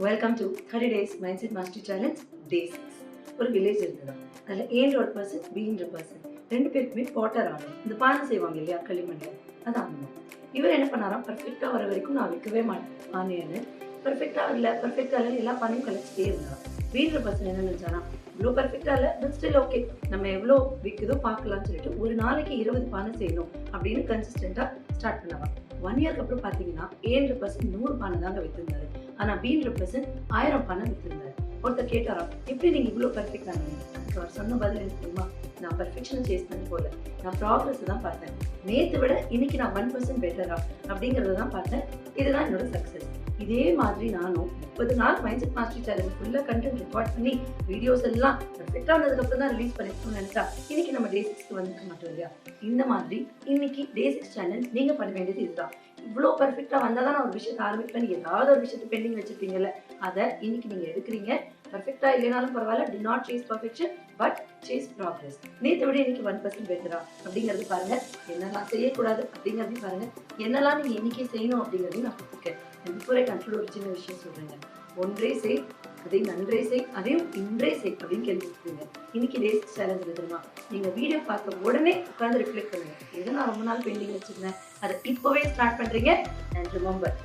Welcome to 30 days mind set master challenge டே 6. ஒரு village இருந்தது. அதில் ஏன்ற ஒரு பர்சன் பீன்ற பர்சன் ரெண்டு பேருக்குமே வாட்டர் ஆகணும். இந்த பானை செய்வாங்க இல்லையா களிமண்ணில், அது ஆகணும். இவர் என்ன பண்ணாராம், பர்ஃபெக்டாக வர வரைக்கும் நான் வைக்கவே மாட்டேன் பானைன்னு. பர்ஃபெக்டாக இல்லை எல்லா பானையும் கழிச்சிட்டே இருந்தாராம். பீன்ற பர்சன் என்ன நினைச்சானா, இவ்வளோ பர்ஃபெக்டாக இல்லை பட் ஸ்டில் ஓகே, நம்ம எவ்வளோ விற்குதோ பார்க்கலாம்னு சொல்லிட்டு ஒரு நாளைக்கு 20 பானை செய்யணும் அப்படின்னு கன்சிஸ்டண்டாக ஸ்டார்ட் பண்ணலாம். 1 இயர்க்கு அப்புறம் பார்த்தீங்கன்னா ஏன்ற பர்சன் 100 பானை தாங்க விற்றுருந்தாரு. ஆனால் பீன்ற பர்சன் 1000 பானை விற்றுருந்தாரு. ஒருத்தர் கேட்டாராம், எப்படி நீங்கள் இவ்வளோ பர்ஃபெக்ட் ஆனீங்க? அதுக்கு அவர் சொன்ன பதில் எனக்கு தெரியுமா, நான் பர்ஃபெக்ஷனை சேஸ் பண்ணி போல, நான் ப்ராக்ரஸ் தான் பார்த்தேன். நேற்று விட இன்னைக்கு நான் 1% பெட்டரா அப்படிங்கிறத தான் பார்த்தேன். இதுதான் என்னோட சக்ஸஸ். இதே மாதிரி நானும் 30 நாள் மைண்ட் செட் மாஸ்டர் சேலஞ்ச் ஃபுல்லாக கண்டென்ட் ரெக்கார்ட் பண்ணி வீடியோஸ் எல்லாம் பர்ஃபெக்டாக இருந்ததுக்கப்புறம் தான் ரிலீஸ் பண்ணிருக்கோம்னு நினைச்சா இன்னைக்கு நம்ம டே 6 வந்துக்க மாட்டோம் இல்லையா? இந்த மாதிரி இன்னைக்கு டே 6 சேலஞ்ச் நீங்க பண்ண வேண்டியது இதுதான். இவ்வளோ பர்ஃபெக்டாக வந்தால் தான் நான் ஒரு விஷயத்தை ஆரம்பிப்பேன், ஏதாவது ஒரு விஷயத்தை பெண்டிங் வச்சுருப்பீங்கல்ல, அதை இன்னைக்கு நீங்கள் எடுக்கிறீங்க. பர்ஃபெக்டாக இல்லைனாலும் பரவாயில்ல, do not chase perfection but chase progress. நேற்றை விட இன்னைக்கு 1% பெட்டரா அப்படிங்கிறது பாருங்க, என்னெல்லாம் செய்யக்கூடாது அப்படிங்கிறதையும் பாருங்க, என்னெல்லாம் நீங்கள் இன்னைக்கே செய்யணும் அப்படிங்கிறதையும் நான் கொடுத்துருக்கேன். பிஃபோர் ஐ கன்க்ளூட் ஒரு சின்ன விஷயம் சொல்றேங்க. ஒன்றே செய், அதை நன்றே செய், அதையும் இன்றே செய் அப்படின்னு கேள்விப்பட்டிருக்கீங்க. இன்னைக்கு டே 6 சேலஞ்ச் தெரியுமா, நீங்க வீடியோ பார்த்த உடனே உட்காந்து ரிஃப்ளெக்ட் பண்ணுங்க, எதை நான் ரொம்ப நாள் பெண்டிங் வச்சிருந்தேன் அதை இப்பவே ஸ்டார்ட் பண்றீங்க. And remember,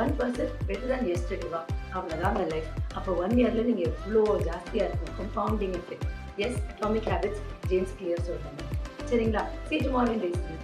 1% better than yesterday. அவ்வளோதாங்க லைஃப். அப்போ 1 இயர்ல நீங்க எவ்வளோ ஜாஸ்தியா இருக்கும். Compounding effect. Yes, atomic habits, James Clear சொல்றாங்க. சரிங்களா? See you tomorrow in day 6.